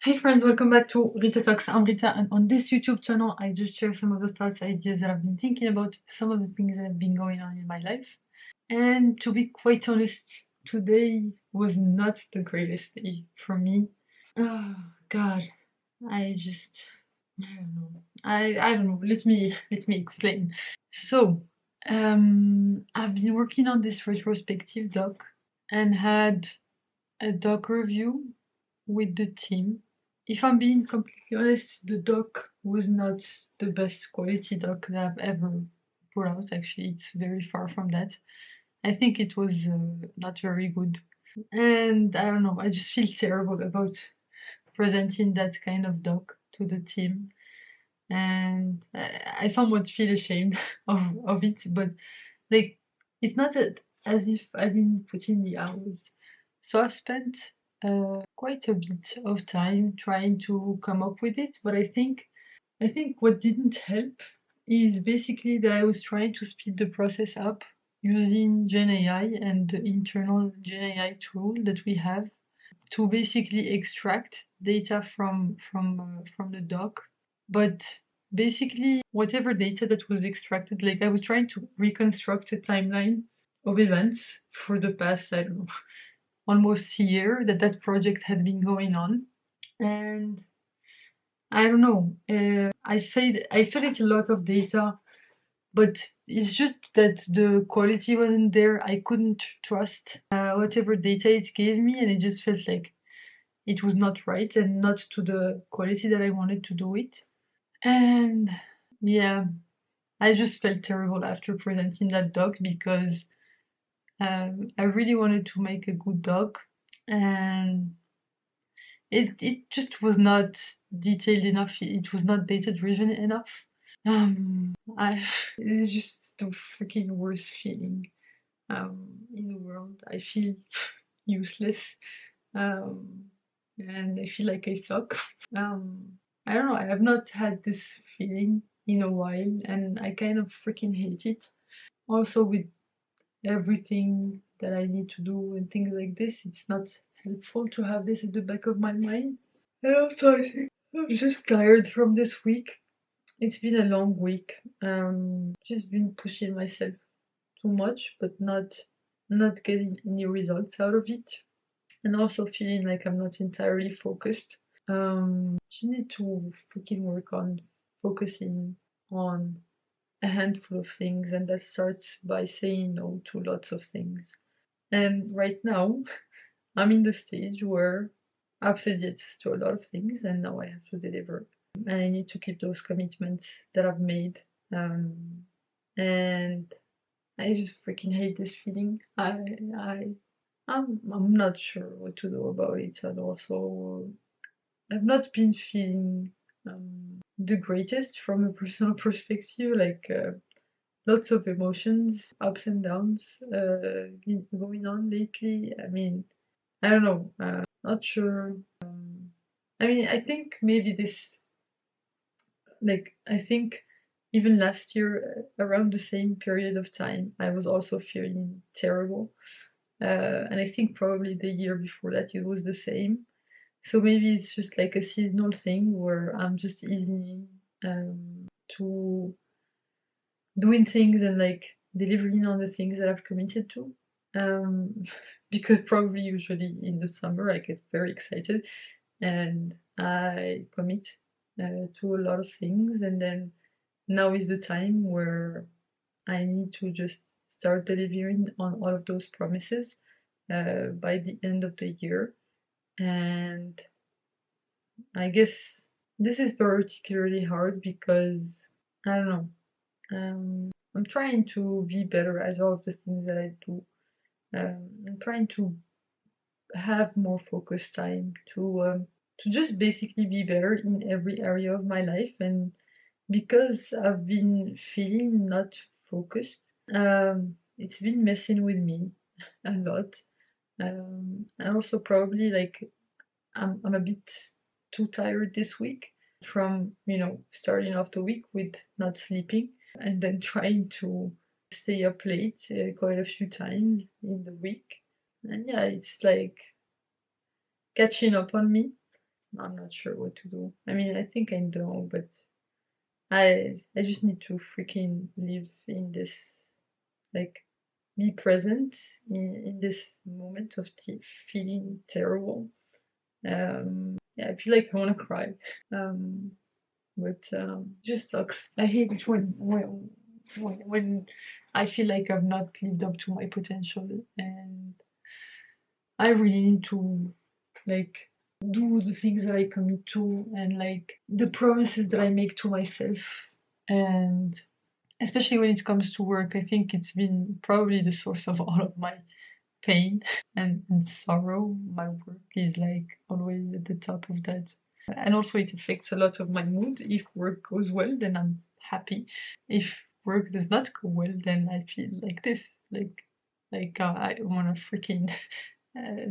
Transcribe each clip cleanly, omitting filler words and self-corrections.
Hey friends, welcome back to Rita Talks. I'm Rita, and on this YouTube channel, I just share some of the thoughts, ideas that I've been thinking about, some of the things that have been going on in my life. And to be quite honest, today was not the greatest day for me. Oh God, I just I don't know. I don't know. Let me explain. So, I've been working on this retrospective doc and had a doc review with the team. If I'm being completely honest, the doc was not the best quality doc that I've ever put out. Actually, it's very far from that. I think it was not very good. And I don't know, I just feel terrible about presenting that kind of doc to the team. And I somewhat feel ashamed of it, but like, it's not as if I didn't put in the hours. So I've spent quite a bit of time trying to come up with it, but I think what didn't help is basically that I was trying to speed the process up using GenAI and the internal GenAI tool that we have to basically extract data from the doc. But basically, whatever data that was extracted, like I was trying to reconstruct a timeline of events for the past, I don't know, almost a year that project had been going on. And I don't know, I fed it a lot of data, but it's just that the quality wasn't there. I couldn't trust whatever data it gave me, and it just felt like it was not right and not to the quality that I wanted to do it. And yeah, I just felt terrible after presenting that doc because I really wanted to make a good doc, and it just was not detailed enough. It was not data driven enough. I it's just the freaking worst feeling in the world. I feel useless, um, and I feel like I suck. I don't know. I have not had this feeling in a while, and I kind of freaking hate it. Also, with everything that I need to do and things like this, it's not helpful to have this at the back of my mind. And also, I think I'm just tired from this week. It's been a long week. Just been pushing myself too much, but not getting any results out of it, and also feeling like I'm not entirely focused. Just need to freaking work on focusing on a handful of things, and that starts by saying no to lots of things. And right now, I'm in the stage where I've said yes to a lot of things, and now I have to deliver. And I need to keep those commitments that I've made. And I just freaking hate this feeling. I'm not sure what to do about it, and also I've not been feeling the greatest from a personal perspective. Like lots of emotions, ups and downs, going on lately. I mean, I don't know. Not sure. I mean, I think maybe this, like, I think even last year, around the same period of time, I was also feeling terrible. And I think probably the year before that it was the same. So maybe it's just like a seasonal thing where I'm just easing in to doing things and like delivering on the things that I've committed to. Um, because probably usually in the summer I get very excited and I commit to a lot of things, and then now is the time where I need to just start delivering on all of those promises by the end of the year. And I guess this is particularly hard because I don't know. I'm trying to be better at all of the things that I do. I'm trying to have more focus time to just basically be better in every area of my life. And because I've been feeling not focused, it's been messing with me a lot. And also probably like I'm a bit too tired this week from starting off the week with not sleeping and then trying to stay up late quite a few times in the week. And yeah, it's like catching up on me. I'm not sure what to do. I mean, I think I know, but I just need to freaking live in this, like, be present in this moment of feeling terrible. Yeah, I feel like I want to cry. Um, but just sucks. I hate it when I feel like I've not lived up to my potential, and I really need to, like, do the things that I commit to, and like the promises that I make to myself. And especially when it comes to work, I think it's been probably the source of all of my pain and sorrow. My work is like always at the top of that. And also it affects a lot of my mood. If work goes well, then I'm happy. If work does not go well, then I feel like this, like I wanna freaking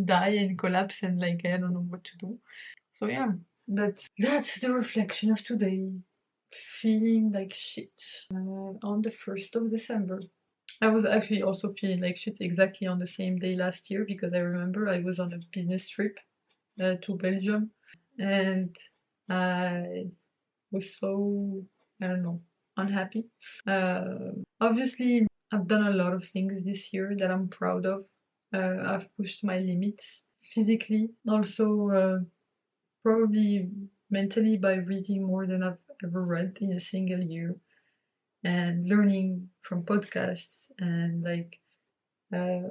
die and collapse, and like I don't know what to do. So yeah, that's the reflection of today. Feeling like shit on the 1st of December. I was actually also feeling like shit exactly on the same day last year, because I remember I was on a business trip to Belgium, and I was so, I don't know, unhappy. Obviously, I've done a lot of things this year that I'm proud of. I've pushed my limits physically, also probably mentally, by reading more than I've ever read in a single year, and learning from podcasts, and like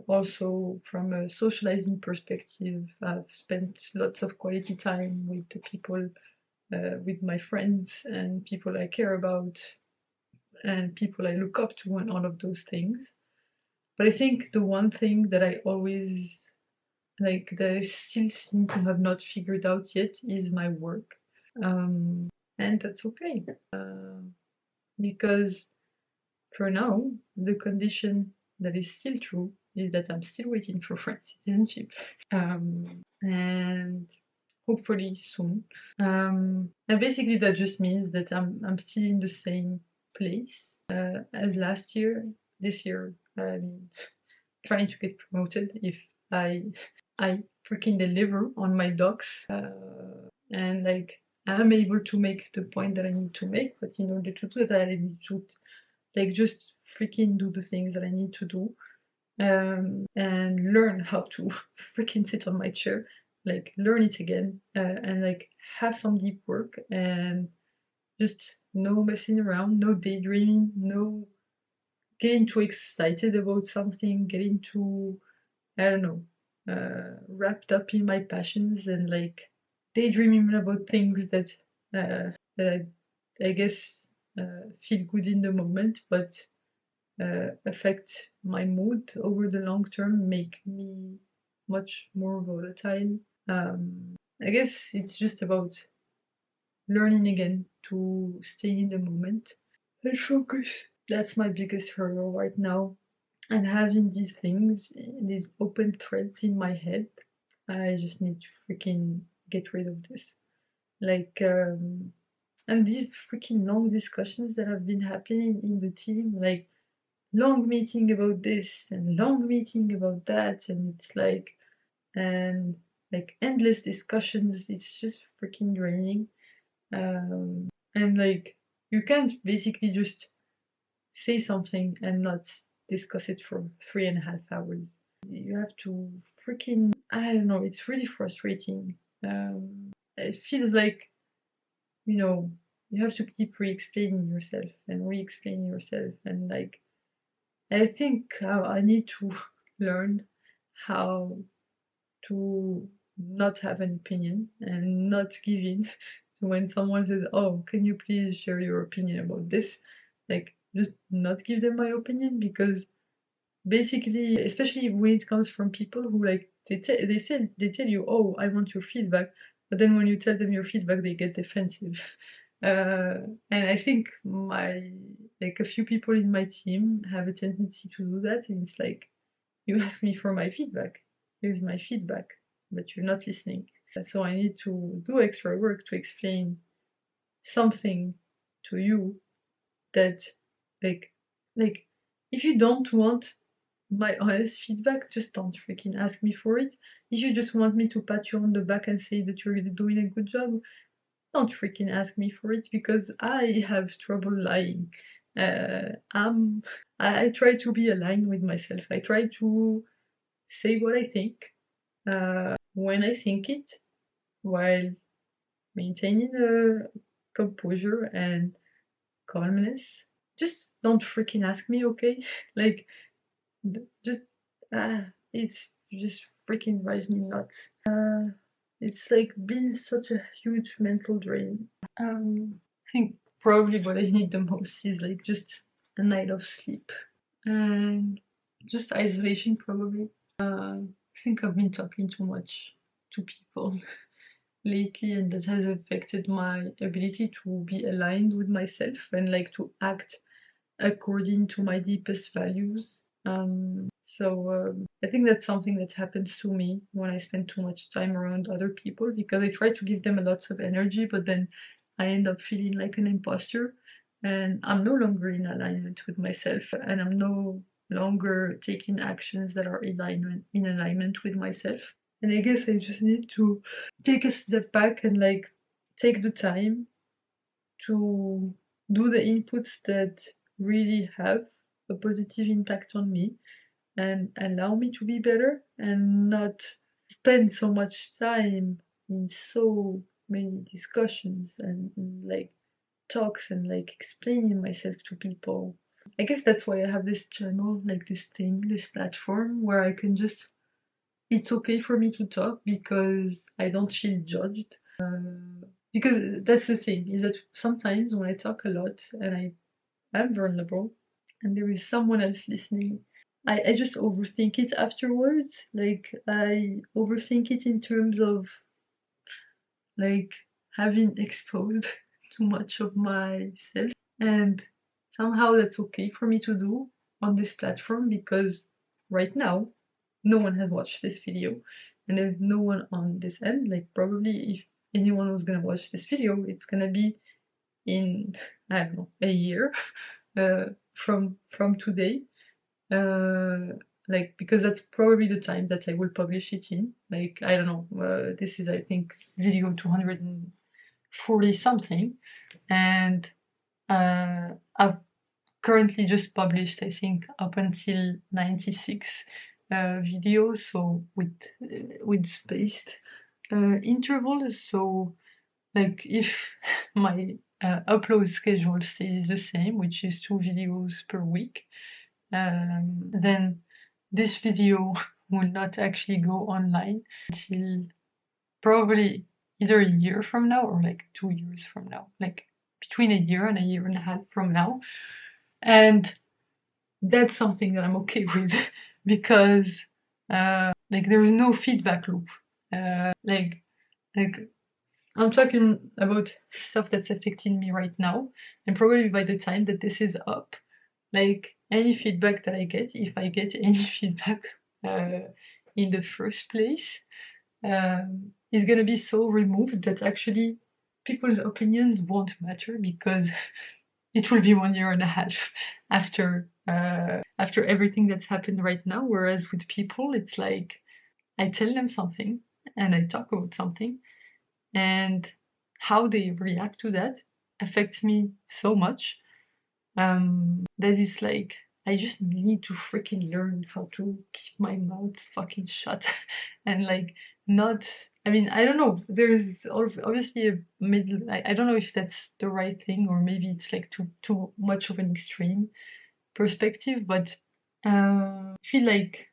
also from a socializing perspective. I've spent lots of quality time with the people, with my friends and people I care about and people I look up to, and all of those things. But I think the one thing that I always, like, that I still seem to have not figured out yet is my work. And that's okay. Because for now, the condition that is still true is that I'm still waiting for French citizenship. And hopefully soon. And basically that just means that I'm still in the same place as last year. This year, I'm trying to get promoted if I freaking deliver on my docs, and like I'm able to make the point that I need to make. But in order to do that, I need to like just freaking do the things that I need to do, and learn how to freaking sit on my chair, like learn it again, and like have some deep work, and just no messing around, no daydreaming, no getting too excited about something, getting too, I don't know, wrapped up in my passions, and like daydreaming about things that I guess feel good in the moment, but affect my mood over the long term, make me much more volatile. I guess it's just about learning again to stay in the moment and focus. That's my biggest hurdle right now. And having these things, these open threads in my head, I just need to freaking get rid of this. Like, and these freaking long discussions that have been happening in the team, like long meeting about this and long meeting about that, and it's like, and like endless discussions. It's just freaking draining. And like you can't basically just say something and not discuss it for 3.5 hours. You have to freaking, I don't know, it's really frustrating. It feels like, you know, you have to keep re-explaining yourself and re-explaining yourself, and like I think I need to learn how to not have an opinion and not give in. So when someone says, "Oh, can you please share your opinion about this?" Like, just not give them my opinion, because basically, especially when it comes from people who like they tell you, "Oh, I want your feedback," but then when you tell them your feedback, they get defensive. And I think like a few people in my team have a tendency to do that, and it's like, you ask me for my feedback. Here's my feedback, but you're not listening. So I need to do extra work to explain something to you that, like, if you don't want my honest feedback, just don't freaking ask me for it. If you just want me to pat you on the back and say that you're doing a good job, don't freaking ask me for it, because I have trouble lying. I try to be aligned with myself. I try to say what I think when I think it, while maintaining a composure and calmness. Just don't freaking ask me, okay? Like, just it's just freaking drives me nuts. It's like been such a huge mental drain. I think probably what I need the most is like just a night of sleep and just isolation, probably. I think I've been talking too much to people lately, and that has affected my ability to be aligned with myself and like to act according to my deepest values. I think that's something that happens to me when I spend too much time around other people, because I try to give them a lot of energy, but then I end up feeling like an imposter, and I'm no longer in alignment with myself, and I'm no longer taking actions that are in alignment with myself. And I guess I just need to take a step back and like take the time to do the inputs that really have a positive impact on me and allow me to be better, and not spend so much time in so many discussions and like talks and like explaining myself to people. I guess that's why I have this channel, like this thing, this platform where I can just, it's okay for me to talk because I don't feel judged. Because that's the thing, is that sometimes when I talk a lot and I'm vulnerable and there is someone else listening, I just overthink it afterwards. Like, I overthink it in terms of like having exposed too much of myself. And somehow that's okay for me to do on this platform, because right now no one has watched this video and there's no one on this end. Like, probably if anyone was gonna watch this video, it's gonna be in, I don't know, a year from today. Like, because that's probably the time that I will publish it in. Like, I don't know, this is, I think, video 240 something, and I've currently just published, I think, up until 96 videos, so with spaced intervals. So like, if my upload schedule stays the same, which is 2 videos per week, then this video will not actually go online until probably either a year from now or like 2 years from now, like between a year and a half from now. And that's something that I'm okay with because like, there is no feedback loop. Like I'm talking about stuff that's affecting me right now, and probably by the time that this is up, like, any feedback that I get, if I get any feedback in the first place, is gonna be so removed that actually people's opinions won't matter, because it will be 1.5 years after everything that's happened right now. Whereas with people, it's like, I tell them something and I talk about something, and how they react to that affects me so much that it's like, I just need to freaking learn how to keep my mouth fucking shut and like not. I mean, I don't know. There's obviously a middle. I don't know if that's the right thing, or maybe it's like too much of an extreme perspective. But I feel like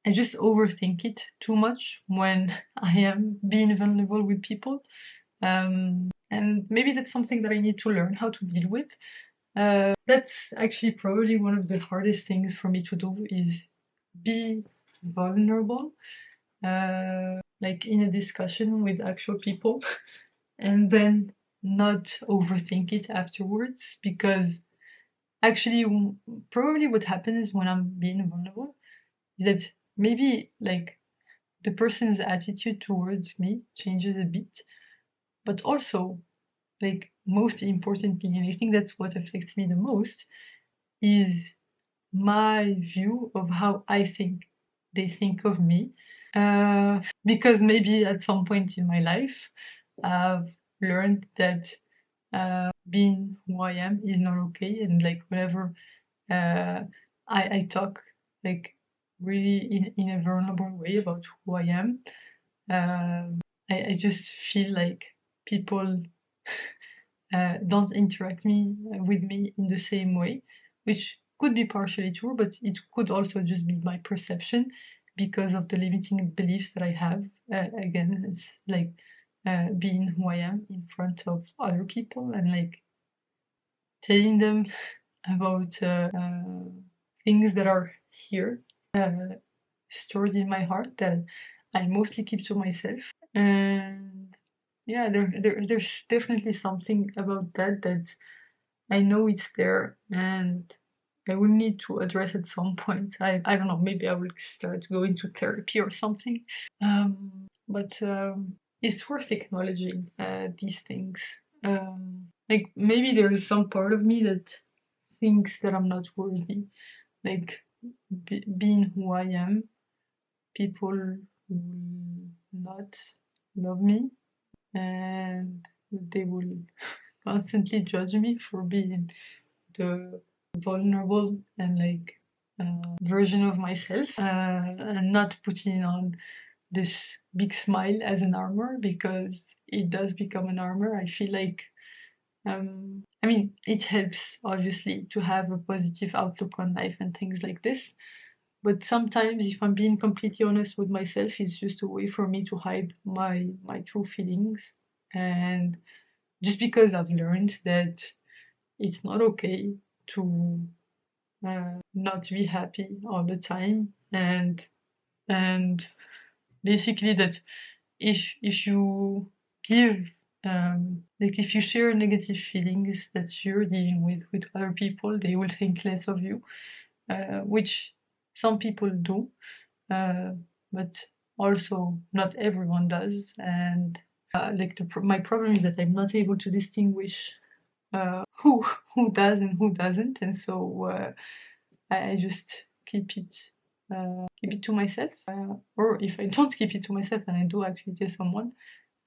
I just overthink it too much when I am being vulnerable with people. And maybe that's something that I need to learn how to deal with. That's actually probably one of the hardest things for me to do, is be vulnerable, like in a discussion with actual people, and then not overthink it afterwards. Because actually, probably what happens when I'm being vulnerable is that maybe like the person's attitude towards me changes a bit, but also, like, most importantly, and I think that's what affects me the most, is my view of how I think they think of me. Because maybe at some point in my life, I've learned that being who I am is not okay, and like whenever uh, I talk like really in a vulnerable way about who I am, I just feel like people don't interact with me in the same way, which could be partially true, but it could also just be my perception because of the limiting beliefs that I have. Again, it's like being who I am in front of other people and like telling them about things that are here, stored in my heart that I mostly keep to myself. And yeah, there's definitely something about that I know it's there, and I will need to address at some point. I don't know, maybe I will start going to therapy or something. But it's worth acknowledging these things. Like maybe there is some part of me that thinks that I'm not worthy. Like being who I am, people will not love me, and they will constantly judge me for being the vulnerable and like version of myself, and not putting on this big smile as an armor, because it does become an armor. I feel like I mean, it helps obviously to have a positive outlook on life and things like this, but sometimes if I'm being completely honest with myself, it's just a way for me to hide my true feelings. And just because I've learned that it's not okay to not be happy all the time, and basically that if you give like if you share negative feelings that you're dealing with other people, they will think less of you, which some people do, uh, but also not everyone does. And like my problem is that I'm not able to distinguish who does and who doesn't, and so I just keep it to myself. Or if I don't keep it to myself and I do actually tell someone,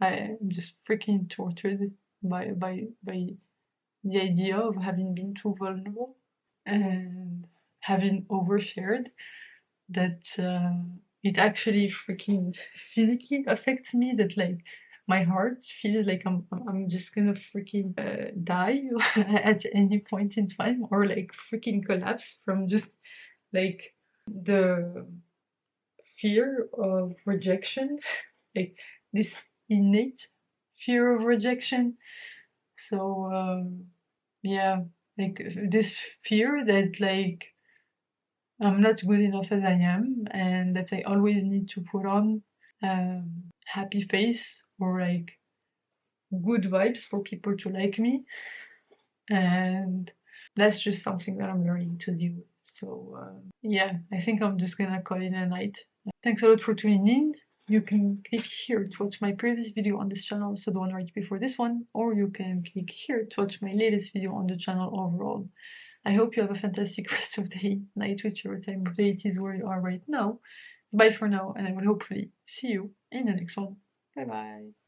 I'm just freaking tortured by the idea of having been too vulnerable and having overshared, that it actually freaking physically affects me. That like my heart feels like I'm just gonna freaking die at any point in time, or like freaking collapse from just like the fear of rejection, like this innate fear of rejection. So yeah, like this fear that like I'm not good enough as I am, and that I always need to put on happy face or like good vibes for people to like me, and that's just something that I'm learning to deal with. So yeah, I think I'm just gonna call it a night. Thanks a lot for tuning in. You can click here to watch my previous video on this channel, so the one right before this one, or you can click here to watch my latest video on the channel overall. I hope you have a fantastic rest of the day, night, whichever time of day it is where you are right now. Bye for now, and I will hopefully see you in the next one. Bye bye.